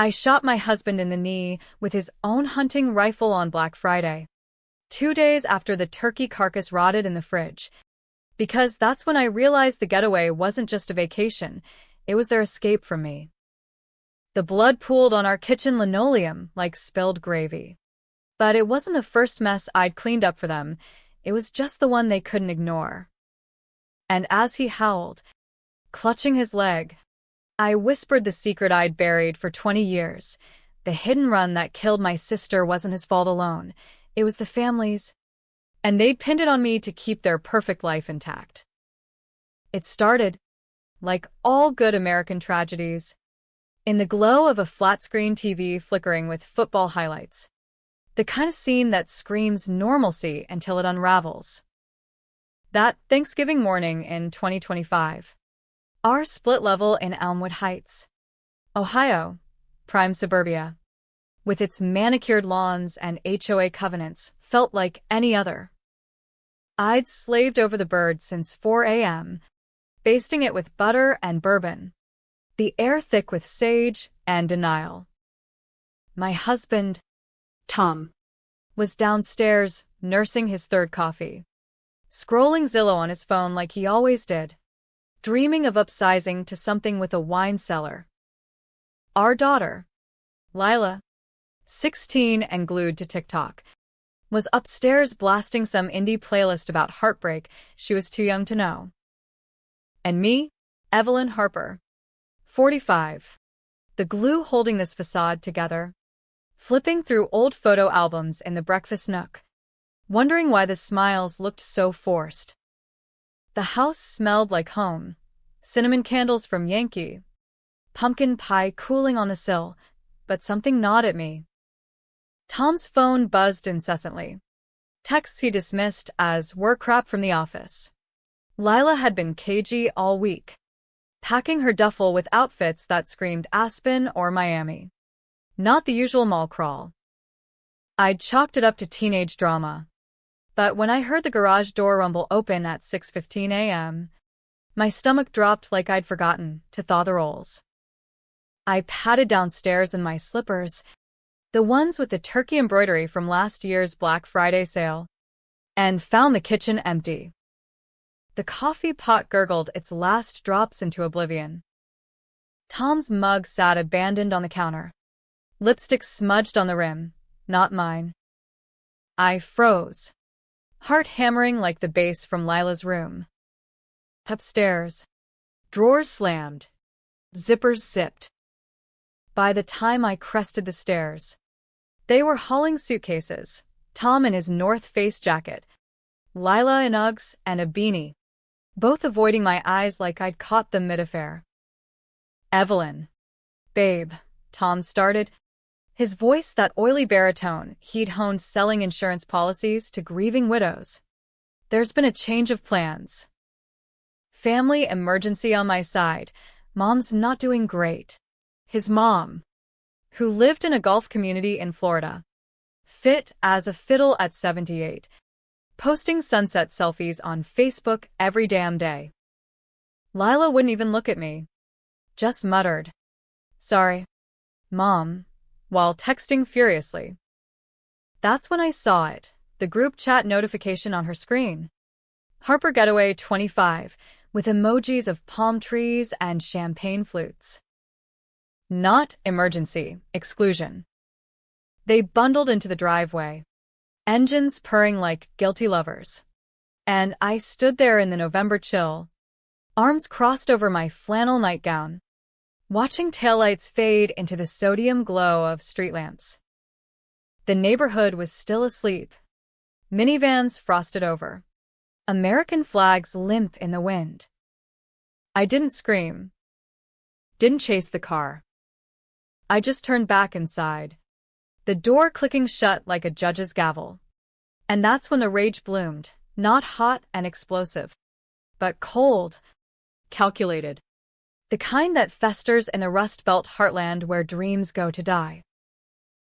I shot my husband in the knee with his own hunting rifle on Black Friday, 2 days after the turkey carcass rotted in the fridge, because that's when I realized the getaway wasn't just a vacation, it was their escape from me. The blood pooled on our kitchen linoleum like spilled gravy. But it wasn't the first mess I'd cleaned up for them, it was just the one they couldn't ignore. And as he howled, clutching his leg, I whispered the secret I'd buried for 20 years. The hidden run that killed my sister wasn't his fault alone, it was the family's. And they'd pinned it on me to keep their perfect life intact. It started, like all good American tragedies, in the glow of a flat-screen TV flickering with football highlights. The kind of scene that screams normalcy until it unravels. That Thanksgiving morning in 2025. Our split level in Elmwood Heights, Ohio, prime suburbia, with its manicured lawns and HOA covenants, felt like any other. I'd slaved over the bird since 4 a.m., basting it with butter and bourbon, the air thick with sage and denial. My husband, Tom, was downstairs nursing his third coffee, scrolling Zillow on his phone like he always did, dreaming of upsizing to something with a wine cellar. Our daughter, Lila, 16 and glued to TikTok, was upstairs blasting some indie playlist about heartbreak she was too young to know. And me, Evelyn Harper, 45, the glue holding this facade together, flipping through old photo albums in the breakfast nook, wondering why the smiles looked so forced. The house smelled like home, cinnamon candles from Yankee, pumpkin pie cooling on the sill, but something gnawed at me. Tom's phone buzzed incessantly. Texts he dismissed as work crap from the office. Lila had been cagey all week, packing her duffel with outfits that screamed Aspen or Miami. Not the usual mall crawl. I'd chalked it up to teenage drama. But when I heard the garage door rumble open at 6:15 a.m., my stomach dropped like I'd forgotten to thaw the rolls. I padded downstairs in my slippers, the ones with the turkey embroidery from last year's Black Friday sale, and found the kitchen empty. The coffee pot gurgled its last drops into oblivion. Tom's mug sat abandoned on the counter, lipstick smudged on the rim, not mine. I froze, heart hammering like the bass from Lila's room. Upstairs, drawers slammed, zippers zipped. By the time I crested the stairs, they were hauling suitcases, Tom in his North Face jacket, Lila in Uggs and a beanie, both avoiding my eyes like I'd caught them mid-affair. Evelyn. Babe, Tom started, his voice that oily baritone he'd honed selling insurance policies to grieving widows. There's been a change of plans. Family emergency on my side. Mom's not doing great. His mom, who lived in a Gulf community in Florida, fit as a fiddle at 78, posting sunset selfies on Facebook every damn day. Lila wouldn't even look at me, just muttered, "Sorry, Mom," while texting furiously. That's when I saw it, the group chat notification on her screen. Harper Getaway 25, with emojis of palm trees and champagne flutes. Not emergency, exclusion. They bundled into the driveway, engines purring like guilty lovers. And I stood there in the November chill, arms crossed over my flannel nightgown, watching taillights fade into the sodium glow of street lamps. The neighborhood was still asleep. Minivans frosted over. American flags limp in the wind. I didn't scream. Didn't chase the car. I just turned back inside, the door clicking shut like a judge's gavel. And that's when the rage bloomed, not hot and explosive, but cold, calculated. The kind that festers in the Rust Belt heartland where dreams go to die.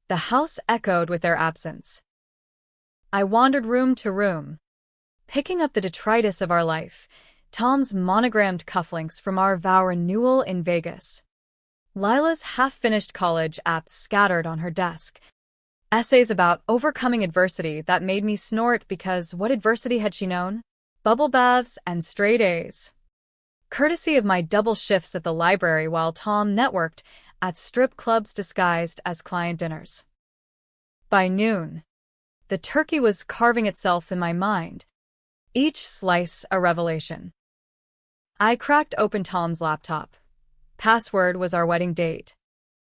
The house echoed with their absence. I wandered room to room, picking up the detritus of our life, Tom's monogrammed cufflinks from our vow renewal in Vegas, Lila's half-finished college apps scattered on her desk. Essays about overcoming adversity that made me snort because what adversity had she known? Bubble baths and straight A's. Courtesy of my double shifts at the library while Tom networked at strip clubs disguised as client dinners. By noon, the turkey was carving itself in my mind, each slice a revelation. I cracked open Tom's laptop. Password was our wedding date.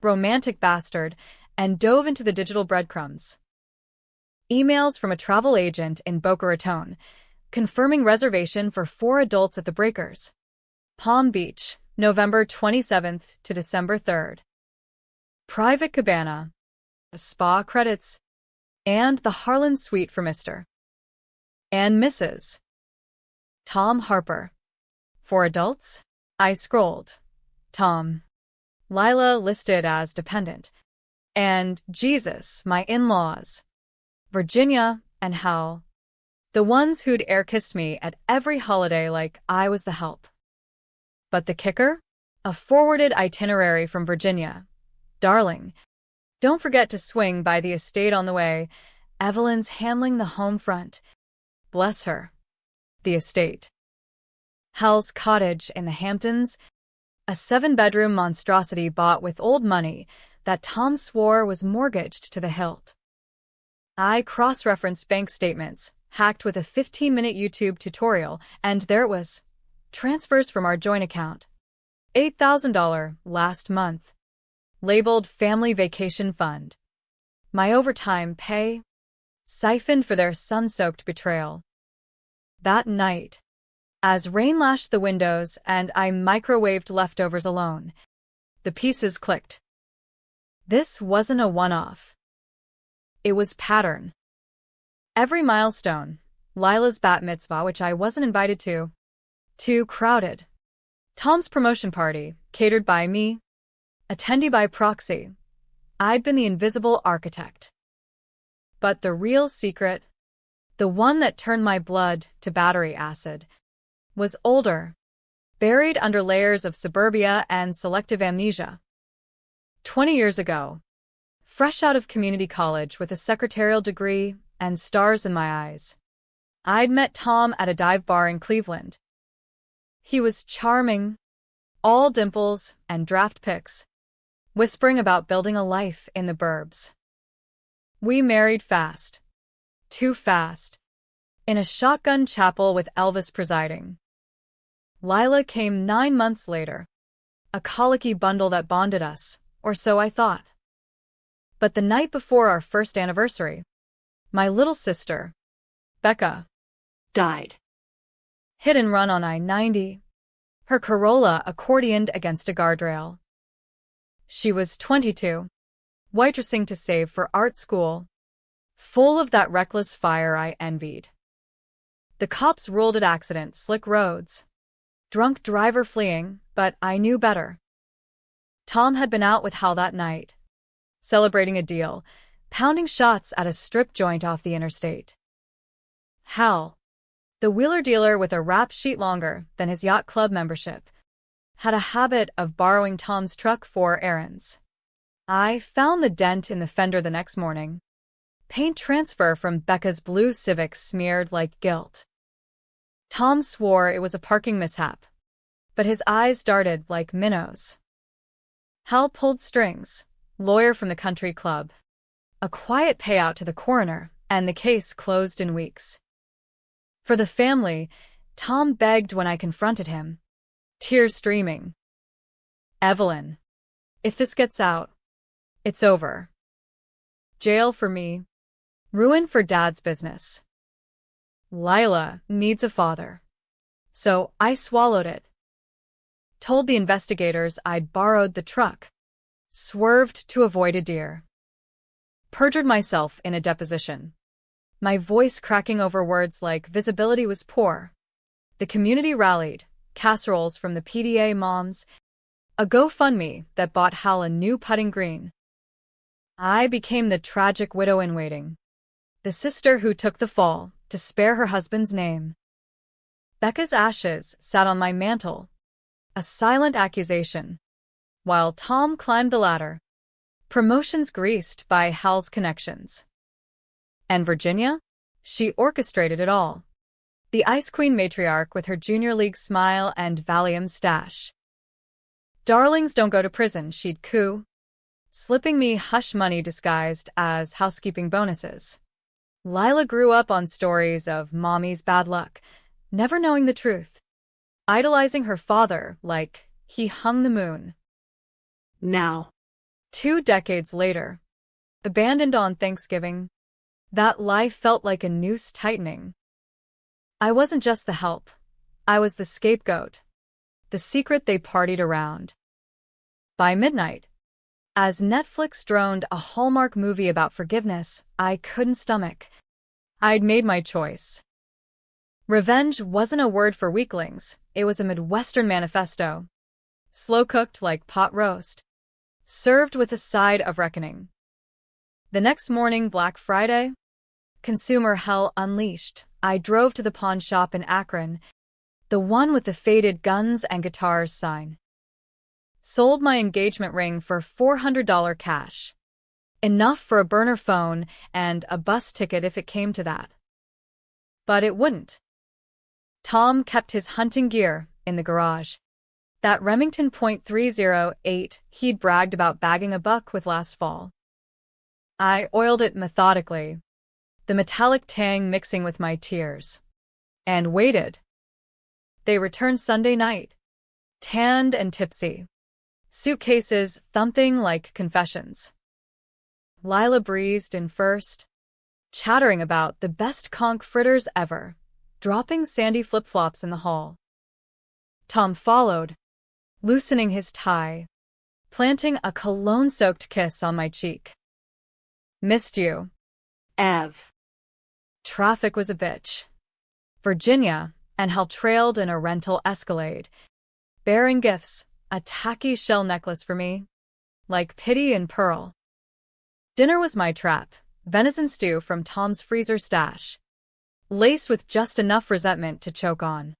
Romantic bastard, and dove into the digital breadcrumbs. Emails from a travel agent in Boca Raton, confirming reservation for 4 adults at the Breakers. Palm Beach, November 27th to December 3rd. Private cabana, spa credits, and the Harlan suite for Mr. and Mrs. Tom Harper. 4 adults? I scrolled. Tom. Lila listed as dependent. And Jesus, my in-laws. Virginia and Hal. The ones who'd air-kissed me at every holiday like I was the help. But the kicker? A forwarded itinerary from Virginia. Darling, don't forget to swing by the estate on the way. Evelyn's handling the home front. Bless her. The estate. Hal's cottage in the Hamptons. A 7-bedroom monstrosity bought with old money that Tom swore was mortgaged to the hilt. I cross-referenced bank statements, hacked with a 15-minute YouTube tutorial, and there it was. Transfers from our joint account. $8,000 last month. Labeled Family Vacation Fund. My overtime pay. Siphoned for their sun-soaked betrayal. That night, as rain lashed the windows and I microwaved leftovers alone, the pieces clicked. This wasn't a one-off. It was pattern. Every milestone, Lila's bat mitzvah, which I wasn't invited to. Too crowded. Tom's promotion party, catered by me. Attendee by proxy. I'd been the invisible architect. But the real secret, the one that turned my blood to battery acid, was older, buried under layers of suburbia and selective amnesia. 20 years ago, fresh out of community college with a secretarial degree and stars in my eyes, I'd met Tom at a dive bar in Cleveland. He was charming, all dimples and draft picks, whispering about building a life in the burbs. We married fast. Too fast. In a shotgun chapel with Elvis presiding. Lila came 9 months later, a colicky bundle that bonded us, or so I thought. But the night before our first anniversary, my little sister, Becca, died. Hit and run on I-90. Her Corolla accordioned against a guardrail. She was 22, waitressing to save for art school, full of that reckless fire I envied. The cops ruled it accident, slick roads. Drunk driver fleeing, but I knew better. Tom had been out with Hal that night, celebrating a deal, pounding shots at a strip joint off the interstate. Hal, the wheeler dealer with a rap sheet longer than his yacht club membership, had a habit of borrowing Tom's truck for errands. I found the dent in the fender the next morning. Paint transfer from Becca's blue Civic smeared like guilt. Tom swore it was a parking mishap, but his eyes darted like minnows. Hal pulled strings, lawyer from the country club. A quiet payout to the coroner, and the case closed in weeks. For the family, Tom begged when I confronted him, tears streaming. Evelyn, if this gets out, it's over. Jail for me. Ruin for Dad's business. Lila needs a father. So I swallowed it. Told the investigators I'd borrowed the truck. Swerved to avoid a deer. Perjured myself in a deposition. My voice cracking over words like visibility was poor. The community rallied, casseroles from the PDA moms, a GoFundMe that bought Hal a new putting green. I became the tragic widow in waiting. The sister who took the fall to spare her husband's name. Becca's ashes sat on my mantle. A silent accusation. while Tom climbed the ladder. Promotions greased by Hal's connections. And Virginia? She orchestrated it all. The Ice Queen matriarch with her junior league smile and Valium stash. Darlings don't go to prison, she'd coo, slipping me hush money disguised as housekeeping bonuses. Lila grew up on stories of mommy's bad luck, never knowing the truth, idolizing her father like he hung the moon. Now, 2 decades later, abandoned on Thanksgiving, that life felt like a noose tightening. I wasn't just the help. I was the scapegoat, the secret they partied around. By midnight, as Netflix droned a Hallmark movie about forgiveness I couldn't stomach, I'd made my choice. Revenge wasn't a word for weaklings, it was a Midwestern manifesto. Slow-cooked like pot roast, served with a side of reckoning. The next morning, Black Friday, consumer hell unleashed. I drove to the pawn shop in Akron, the one with the faded guns and guitars sign. Sold my engagement ring for $400 cash. Enough for a burner phone and a bus ticket if it came to that. But it wouldn't. Tom kept his hunting gear in the garage. That Remington .308 he'd bragged about bagging a buck with last fall. I oiled it methodically, the metallic tang mixing with my tears, and waited. They returned Sunday night, tanned and tipsy, suitcases thumping like confessions. Lila breezed in first, chattering about the best conch fritters ever, dropping sandy flip-flops in the hall. Tom followed, loosening his tie, planting a cologne-soaked kiss on my cheek. Missed you. Ev. Traffic was a bitch. Virginia and Hal trailed in a rental Escalade, bearing gifts, a tacky shell necklace for me, like Pity and Pearl. Dinner was my trap, venison stew from Tom's freezer stash, laced with just enough resentment to choke on.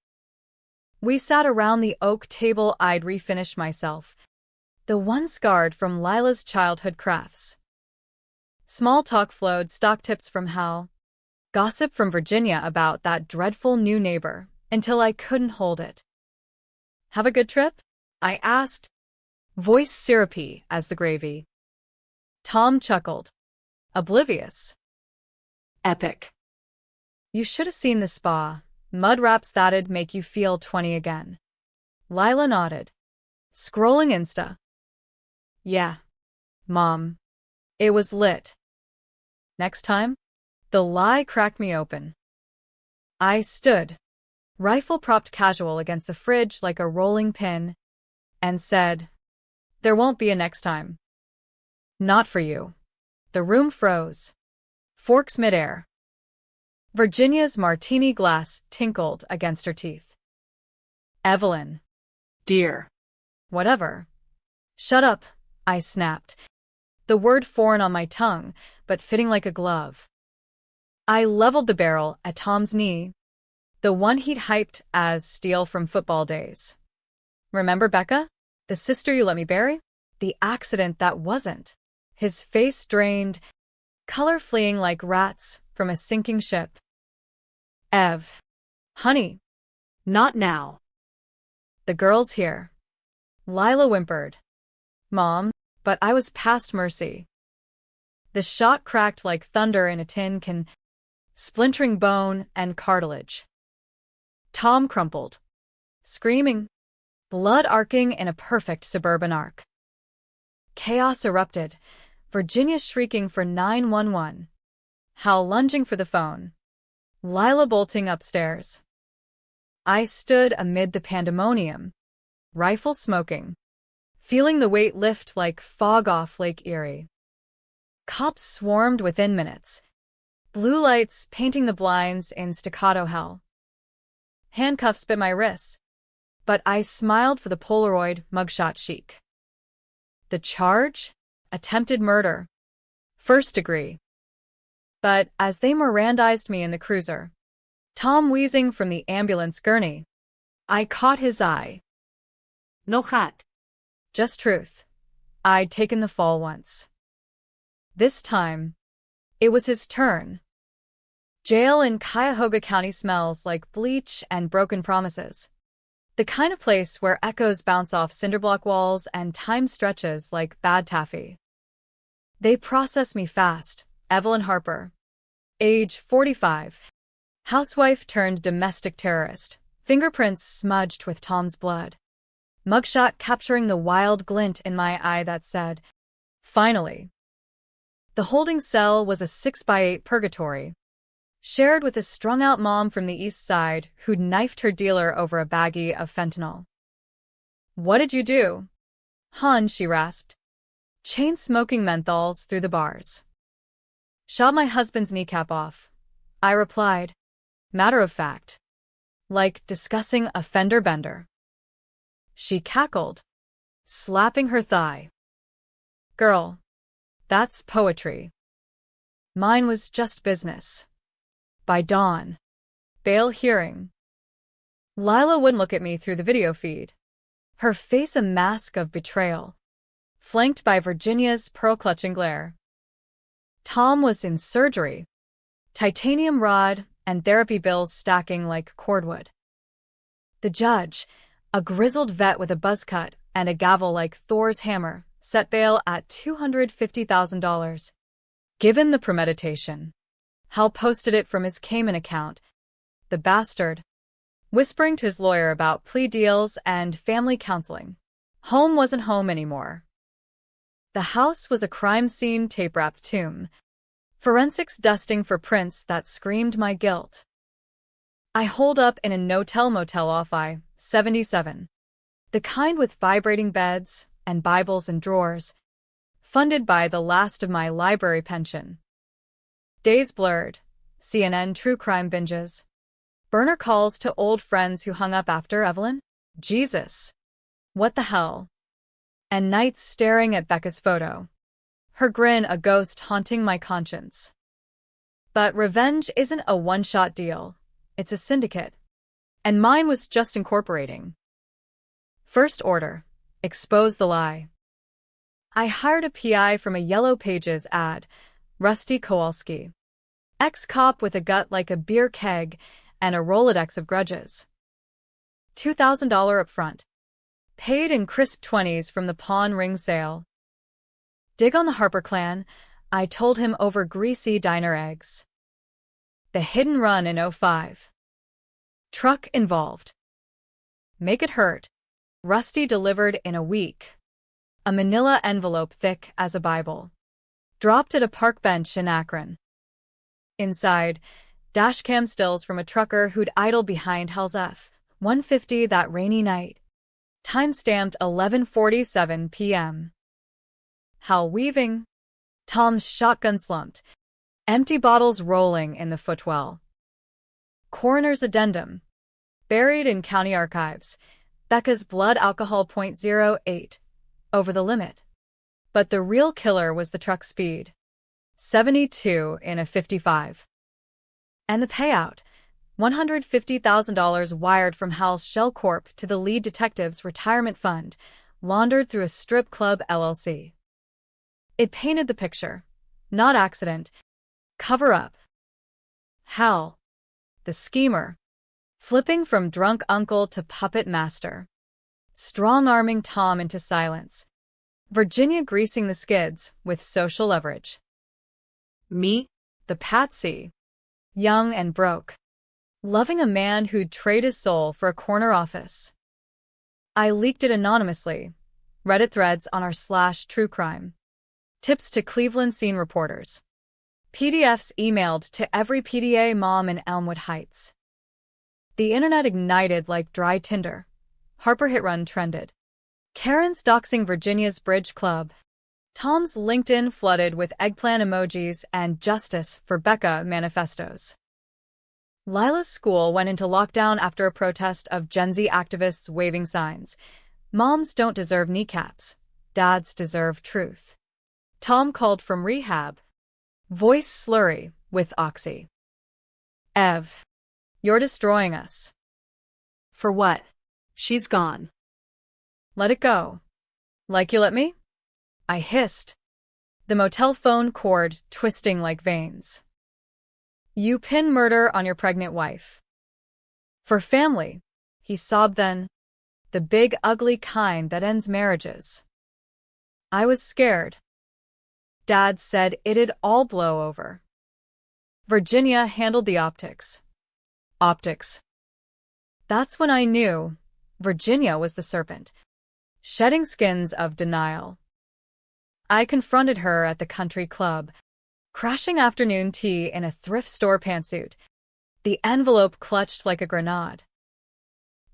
We sat around the oak table I'd refinished myself, the one scarred from Lila's childhood crafts. Small talk flowed, stock tips from Hal, gossip from Virginia about that dreadful new neighbor, until I couldn't hold it. Have a good trip? I asked, voice syrupy as the gravy. Tom chuckled, oblivious. Epic. You should have seen the spa. Mud wraps that'd make you feel 20 again. Lila nodded, scrolling Insta. Yeah, Mom. It was lit. Next time? The lie cracked me open. I stood, rifle propped casual against the fridge like a rolling pin, and said, there won't be a next time. Not for you. The room froze. Forks midair. Virginia's martini glass tinkled against her teeth. Evelyn. Dear. Whatever. Shut up, I snapped, the word foreign on my tongue, but fitting like a glove. I leveled the barrel at Tom's knee, the one he'd hyped as steel from football days. Remember Becca? The sister you let me bury? The accident that wasn't. His face drained, color fleeing like rats from a sinking ship. Ev. Honey. Not now. The girl's here. Lila whimpered. Mom, but I was past mercy. The shot cracked like thunder in a tin can, splintering bone and cartilage. Tom crumpled, screaming, blood arcing in a perfect suburban arc. Chaos erupted, Virginia shrieking for 911, Hal lunging for the phone, Lila bolting upstairs. I stood amid the pandemonium, rifle smoking, feeling the weight lift like fog off Lake Erie. Cops swarmed within minutes, blue lights painting the blinds in staccato hell. Handcuffs bit my wrists, but I smiled for the Polaroid mugshot chic. The charge? Attempted murder. First degree. But as they Mirandized me in the cruiser, Tom wheezing from the ambulance gurney, I caught his eye. No hot. Just truth. I'd taken the fall once. This time, it was his turn. Jail in Cuyahoga County smells like bleach and broken promises. The kind of place where echoes bounce off cinderblock walls and time stretches like bad taffy. They process me fast. Evelyn Harper. Age 45. Housewife turned domestic terrorist. Fingerprints smudged with Tom's blood. Mugshot capturing the wild glint in my eye that said, finally. The holding cell was a 6x8 purgatory, shared with a strung-out mom from the east side who'd knifed her dealer over a baggie of fentanyl. What did you do? Hon, she rasped. Chain-smoking menthols through the bars. Shot my husband's kneecap off. I replied, matter of fact, like discussing a fender bender. She cackled, slapping her thigh. Girl, that's poetry. Mine was just business. By dawn. Bail hearing. Lila wouldn't look at me through the video feed. Her face a mask of betrayal, flanked by Virginia's pearl-clutching glare. Tom was in surgery, titanium rod and therapy bills stacking like cordwood. The judge, a grizzled vet with a buzz cut and a gavel like Thor's hammer, set bail at $250,000. Given the premeditation, Hal posted it from his Cayman account. The bastard. Whispering to his lawyer about plea deals and family counseling. Home wasn't home anymore. The house was a crime scene tape-wrapped tomb. Forensics dusting for prints that screamed my guilt. I holed up in a no-tell motel off I-77. The kind with vibrating beds and Bibles and drawers, funded by the last of my library pension. Days blurred, CNN true crime binges. Burner calls to old friends who hung up after Evelyn? Jesus. What the hell? And nights staring at Becca's photo. Her grin a ghost haunting my conscience. But revenge isn't a one-shot deal. It's a syndicate. And mine was just incorporating. First order. Expose the lie. I hired a PI from a Yellow Pages ad, Rusty Kowalski. Ex-cop with a gut like a beer keg and a Rolodex of grudges. $2,000 upfront. Paid in crisp 20s from the pawn ring sale. Dig on the Harper clan, I told him over greasy diner eggs. The hidden run in '05. Truck involved. Make it hurt. Rusty delivered in a week. A manila envelope thick as a Bible. Dropped at a park bench in Akron. Inside, dashcam stills from a trucker who'd idled behind Hal's F-150 that rainy night. Time-stamped 11:47 p.m. Hal weaving. Tom's shotgun slumped. Empty bottles rolling in the footwell. Coroner's addendum. Buried in county archives. Becca's blood alcohol .08. Over the limit. But the real killer was the truck speed. 72 in a 55. And the payout. $150,000 wired from Hal's Shell Corp to the lead detective's retirement fund, laundered through a strip club LLC. It painted the picture. Not accident. Cover up. Hal. The schemer. Flipping from drunk uncle to puppet master. Strong-arming Tom into silence. Virginia greasing the skids with social leverage. Me? The patsy. Young and broke. Loving a man who'd trade his soul for a corner office. I leaked it anonymously. Reddit threads on r/truecrime. Tips to Cleveland scene reporters. PDFs emailed to every PDA mom in Elmwood Heights. The internet ignited like dry tinder. Harper hit run trended. Karen's doxing Virginia's Bridge Club. Tom's LinkedIn flooded with eggplant emojis and Justice for Becca manifestos. Lila's school went into lockdown after a protest of Gen Z activists waving signs. Moms don't deserve kneecaps. Dads deserve truth. Tom called from rehab. Voice slurry with oxy. Ev. You're destroying us. For what? She's gone. Let it go. Like you let me? I hissed, the motel phone cord twisting like veins. You pin murder on your pregnant wife. For family, he sobbed then, the big ugly kind that ends marriages. I was scared. Dad said it'd all blow over. Virginia handled the optics. Optics. That's when I knew Virginia was the serpent, shedding skins of denial. I confronted her at the country club, crashing afternoon tea in a thrift store pantsuit, the envelope clutched like a grenade.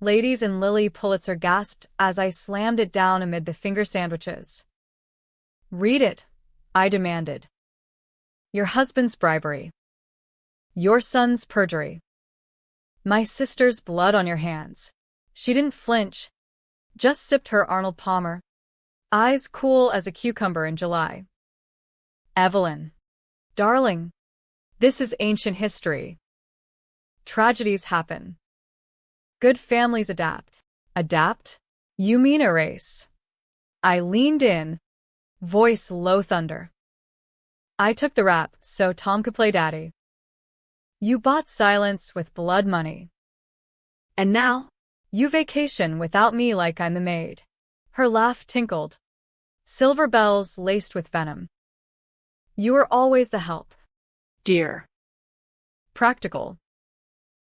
Ladies and Lily Pulitzer gasped as I slammed it down amid the finger sandwiches. Read it, I demanded. Your husband's bribery. Your son's perjury. My sister's blood on your hands. She didn't flinch, just sipped her Arnold Palmer, eyes cool as a cucumber in July. Evelyn. Darling. This is ancient history. Tragedies happen. Good families adapt. Adapt? You mean erase. I leaned in, voice low thunder. I took the rap so Tom could play daddy. You bought silence with blood money. And now? You vacation without me like I'm the maid. Her laugh tinkled. Silver bells laced with venom. You were always the help. Dear. Practical.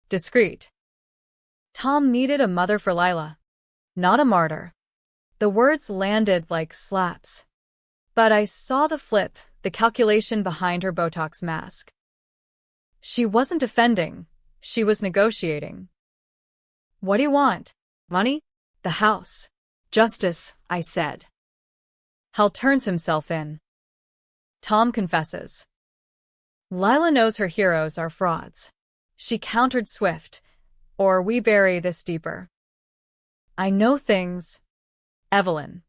Discreet. Tom needed a mother for Lila, not a martyr. The words landed like slaps. But I saw the flip, the calculation behind her Botox mask. She wasn't defending, she was negotiating. What do you want? Money? The house. Justice, I said. Hal turns himself in. Tom confesses. Lila knows her heroes are frauds. She countered swift, or we bury this deeper. I know things. Evelyn.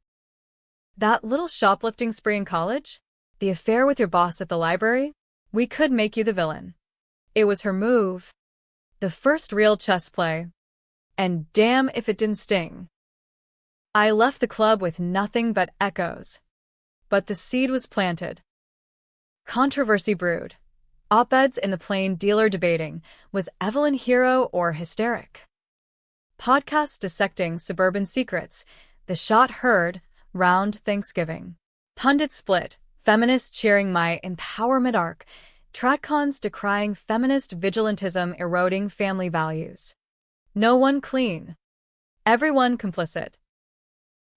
That little shoplifting spree in college? The affair with your boss at the library? We could make you the villain. It was her move. The first real chess play. And damn if it didn't sting. I left the club with nothing but echoes. But the seed was planted. Controversy brewed. Op-eds in the Plain Dealer debating, was Evelyn hero or hysteric? Podcasts dissecting suburban secrets, the shot heard, round Thanksgiving. Pundits split, feminists cheering my empowerment arc, tradcons decrying feminist vigilantism eroding family values. No one clean. Everyone complicit.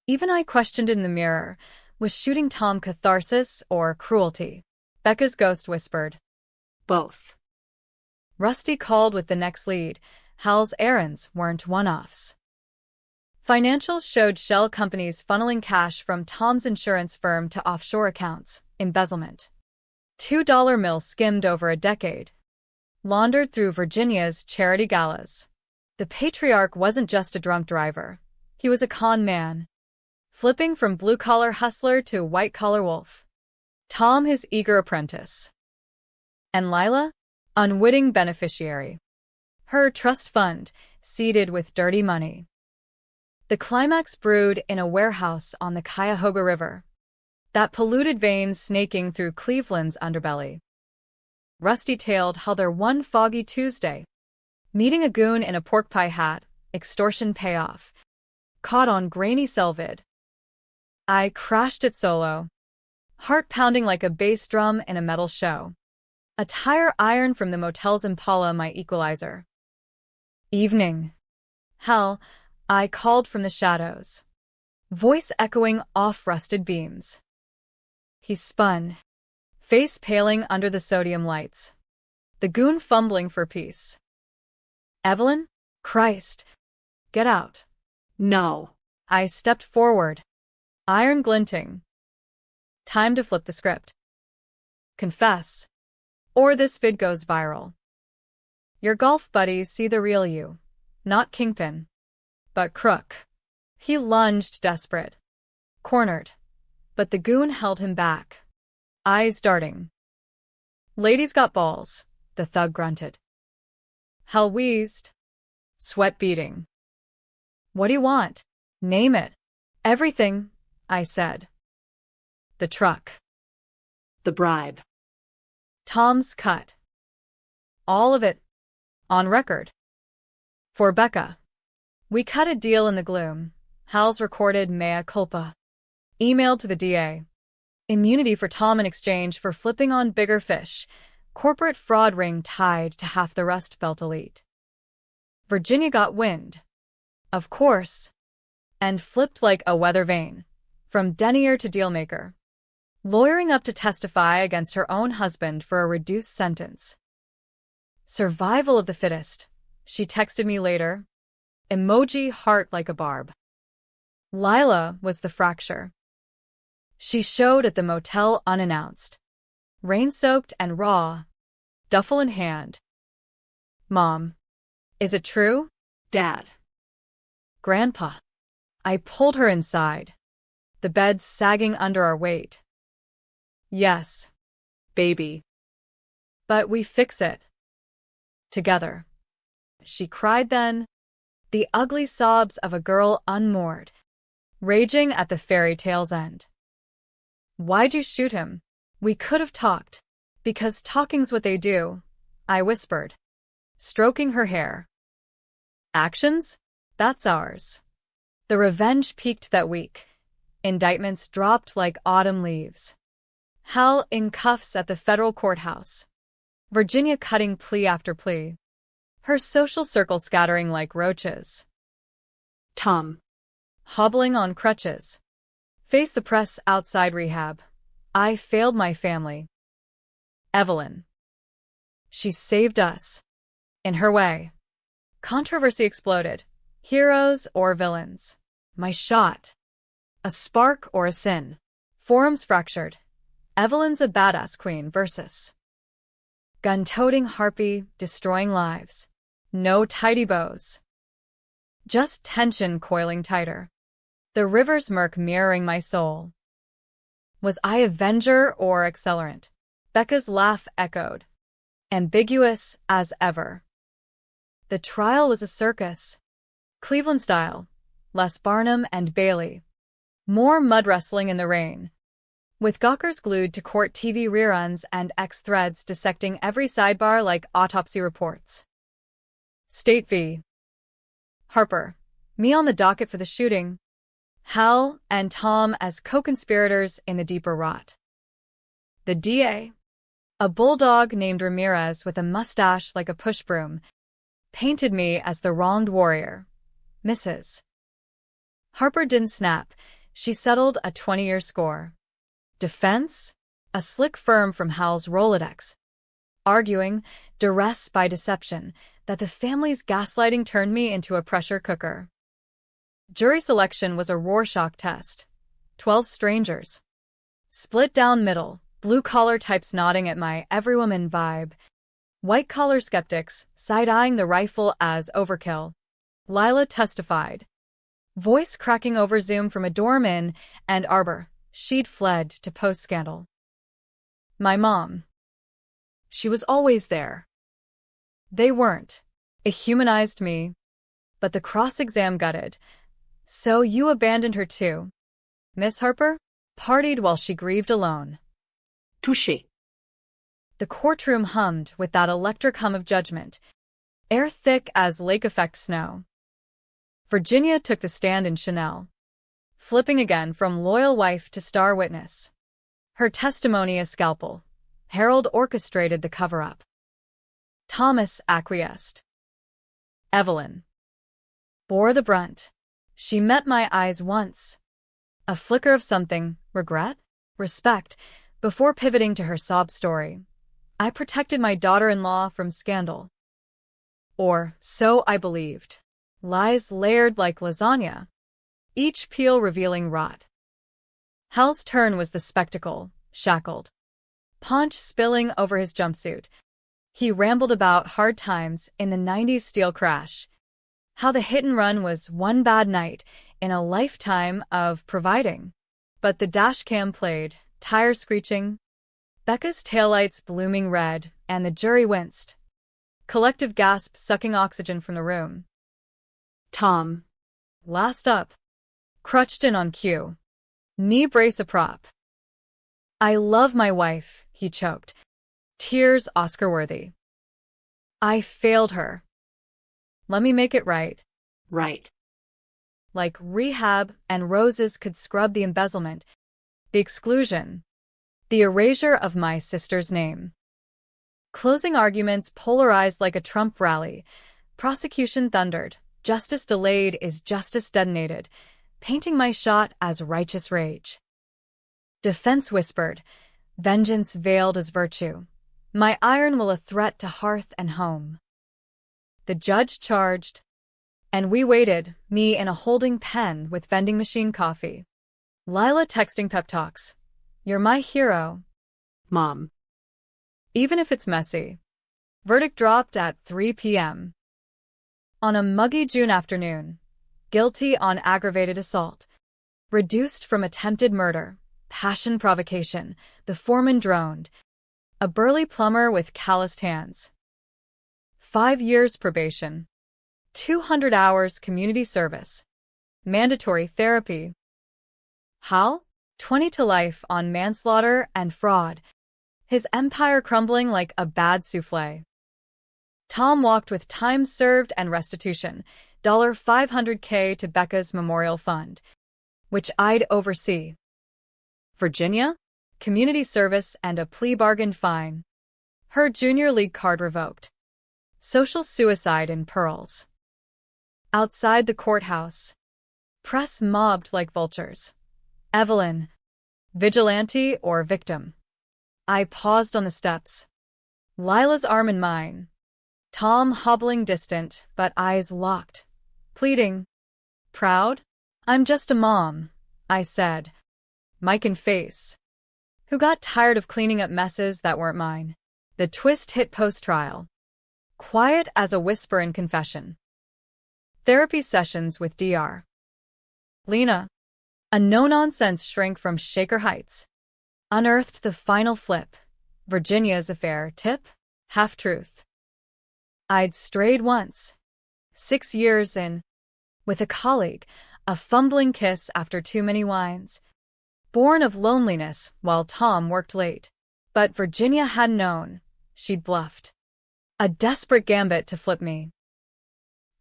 Even I questioned in the mirror, was shooting Tom catharsis or cruelty? Becca's ghost whispered. Both. Rusty called with the next lead. Hal's errands weren't one-offs. Financials showed shell companies funneling cash from Tom's insurance firm to offshore accounts, embezzlement. $2 mill skimmed over a decade. Laundered through Virginia's charity galas. The patriarch wasn't just a drunk driver. He was a con man. Flipping from blue-collar hustler to white-collar wolf. Tom his eager apprentice. And Lila? Unwitting beneficiary. Her trust fund, seeded with dirty money. The climax brewed in a warehouse on the Cuyahoga River. That polluted vein snaking through Cleveland's underbelly. Rusty tailed Heather one foggy Tuesday. Meeting a goon in a pork pie hat, extortion payoff. Caught on grainy Selvid. I crashed it solo. Heart pounding like a bass drum in a metal show. A tire iron from the motel's Impala my equalizer. Evening. Hal, I called from the shadows. Voice echoing off rusted beams. He spun. Face paling under the sodium lights. The goon fumbling for peace. Evelyn? Christ. Get out. No. I stepped forward. Iron glinting. Time to flip the script. Confess. Or this vid goes viral. Your golf buddies see the real you. Not kingpin. But crook. He lunged desperate. Cornered. But the goon held him back. Eyes darting. Ladies got balls, the thug grunted. Hal wheezed. Sweat beading. What do you want? Name it. Everything. I said. The truck. The bribe. Tom's cut. All of it. On record. For Becca. We cut a deal in the gloom. Hal's recorded mea culpa. Emailed to the DA. Immunity for Tom in exchange for flipping on bigger fish. Corporate fraud ring tied to half the Rust Belt elite. Virginia got wind. Of course. And flipped like a weather vane. From denier to dealmaker. Lawyering up to testify against her own husband for a reduced sentence. Survival of the fittest, she texted me later. Emoji heart like a barb. Lila was the fracture. She showed at the motel unannounced. Rain-soaked and raw. Duffel in hand. Mom. Is it true? Dad. Grandpa. I pulled her inside. The bed sagging under our weight. Yes. Baby. But we fix it. Together. She cried then. The ugly sobs of a girl unmoored. Raging at the fairy tale's end. Why'd you shoot him? We could have talked. Because talking's what they do, I whispered. Stroking her hair. Actions? That's ours. The revenge peaked that week. Indictments dropped like autumn leaves. Hal in cuffs at the federal courthouse. Virginia cutting plea after plea. Her social circle scattering like roaches. Tom. Hobbling on crutches. Face the press outside rehab. I failed my family. Evelyn. She saved us. In her way. Controversy exploded. Heroes or villains. My shot. A spark or a sin. Forums fractured. Evelyn's a badass queen versus gun-toting harpy destroying lives. No tidy bows. Just tension coiling tighter. The river's murk mirroring my soul. Was I avenger or accelerant? Becca's laugh echoed. Ambiguous as ever. The trial was a circus. Cleveland style. Less Barnum and Bailey. More mud wrestling in the rain. With gawkers glued to court TV reruns and X threads dissecting every sidebar like autopsy reports. State v. Harper. Me on the docket for the shooting. Hal and Tom as co-conspirators in the deeper rot. The DA. A bulldog named Ramirez with a mustache like a push broom. Painted me as the wronged warrior. Mrs. Harper didn't snap. She settled a 20-year score. Defense? A slick firm from Hal's Rolodex. Arguing, duress by deception, that the family's gaslighting turned me into a pressure cooker. Jury selection was a Rorschach test. 12 strangers. Split down middle, blue-collar types nodding at my every woman vibe. White-collar skeptics, side-eyeing the rifle as overkill. Lila testified. Voice cracking over Zoom from a doorman and Arbor. She'd fled to post-scandal. My mom. She was always there. They weren't. It humanized me. But the cross-exam gutted. So you abandoned her too. Miss Harper? Partied while she grieved alone. Touché. The courtroom hummed with that electric hum of judgment. Air thick as lake-effect snow. Virginia took the stand in Chanel. Flipping again from loyal wife to star witness. Her testimony a scalpel. Harold orchestrated the cover-up. Thomas acquiesced. Evelyn bore the brunt. She met my eyes once. A flicker of something, regret, respect, before pivoting to her sob story. I protected my daughter-in-law from scandal. Or so I believed. Lies layered like lasagna. Each peel revealing rot. Hal's turn was the spectacle, shackled. Paunch spilling over his jumpsuit. He rambled about hard times in the 90s steel crash. How the hit and run was one bad night in a lifetime of providing. But the dashcam played, tire screeching. Becca's taillights blooming red, and the jury winced. Collective gasp sucking oxygen from the room. Tom. Last up. Crutched in on cue. Knee brace a prop. I love my wife, he choked. Tears Oscar-worthy. I failed her. Let me make it right. Right. Like rehab and roses could scrub the embezzlement, the exclusion, the erasure of my sister's name. Closing arguments polarized like a Trump rally. Prosecution thundered. Justice delayed is justice detonated, painting my shot as righteous rage. Defense whispered, vengeance veiled as virtue. My iron will a threat to hearth and home. The judge charged, and we waited, me in a holding pen with vending machine coffee. Lila texting pep talks. You're my hero. Mom. Even if it's messy. Verdict dropped at 3 p.m. On a muggy June afternoon. Guilty on aggravated assault. Reduced from attempted murder. Passion provocation. The foreman droned. A burly plumber with calloused hands. 5 years probation. 200 hours community service. Mandatory therapy. Hal? 20 to life on manslaughter and fraud. His empire crumbling like a bad souffle. Tom walked with time served and restitution, $500K to Becca's memorial fund, which I'd oversee. Virginia? Community service and a plea bargain fine. Her junior league card revoked. Social suicide in Pearls. Outside the courthouse. Press mobbed like vultures. Evelyn. Vigilante or victim? I paused on the steps. Lila's arm in mine. Tom hobbling distant, but eyes locked. Pleading. Proud? I'm just a mom, I said. Mic in face. Who got tired of cleaning up messes that weren't mine. The twist hit post-trial. Quiet as a whisper in confession. Therapy sessions with Dr. Lena. A no-nonsense shrink from Shaker Heights. Unearthed the final flip. Virginia's affair tip? Half-truth. I'd strayed once. 6 years in. With a colleague, a fumbling kiss after too many wines. Born of loneliness while Tom worked late. But Virginia had known. She'd bluffed. A desperate gambit to flip me.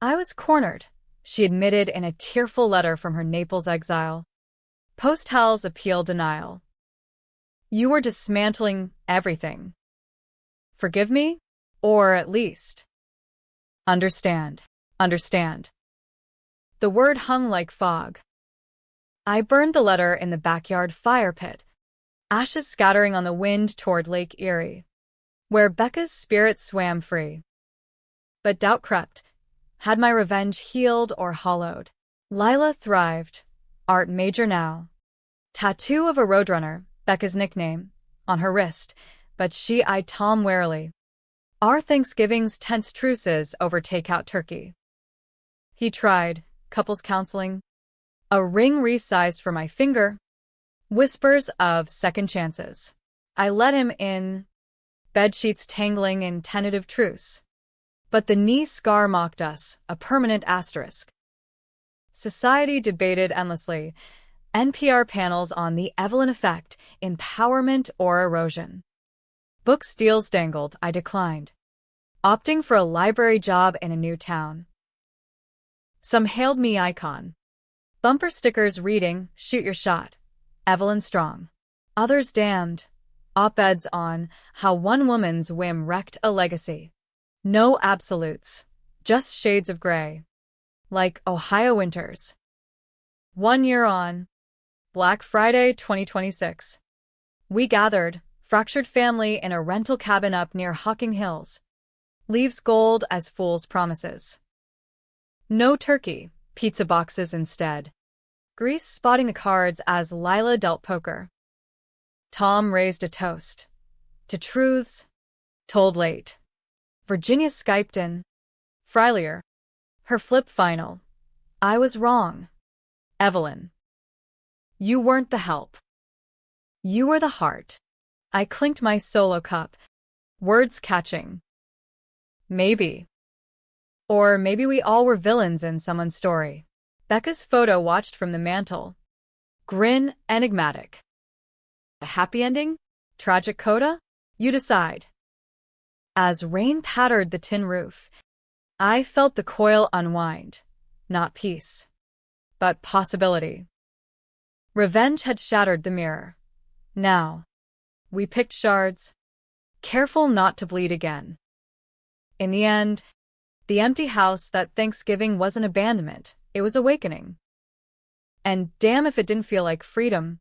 I was cornered, she admitted in a tearful letter from her Naples exile. Post-Hal's appeal denial. You were dismantling everything. Forgive me? Or at least understand. Understand. The word hung like fog. I burned the letter in the backyard fire pit, ashes scattering on the wind toward Lake Erie, where Becca's spirit swam free. But doubt crept. Had my revenge healed or hollowed? Lila thrived. Art major now. Tattoo of a roadrunner, Becca's nickname, on her wrist, but she eyed Tom warily. Our Thanksgiving's tense truces over takeout turkey. He tried, couples counseling. A ring resized for my finger. Whispers of second chances. I let him in. Bedsheets tangling in tentative truce. But the knee scar mocked us, a permanent asterisk. Society debated endlessly. NPR panels on the Evelyn effect, empowerment or erosion. Book deals dangled, I declined. Opting for a library job in a new town. Some hailed me icon. Bumper stickers reading, shoot your shot. Evelyn Strong. Others damned. Op-eds on how one woman's whim wrecked a legacy. No absolutes. Just shades of gray. Like Ohio winters. 1 year on. Black Friday 2026. We gathered, fractured family in a rental cabin up near Hocking Hills. Leaves gold as fool's promises. No turkey, pizza boxes instead. Grease spotting the cards as Lila dealt poker. Tom raised a toast. To truths told late. Virginia Skyped in. Freilier. Her flip final. I was wrong. Evelyn. You weren't the help. You were the heart. I clinked my solo cup. Words catching. Maybe. Or maybe we all were villains in someone's story. Becca's photo watched from the mantel. Grin enigmatic. A happy ending? Tragic coda? You decide. As rain pattered the tin roof, I felt the coil unwind. Not peace, but possibility. Revenge had shattered the mirror. Now, we picked shards, careful not to bleed again. In the end, the empty house that Thanksgiving wasn't abandonment, it was awakening. And damn if it didn't feel like freedom.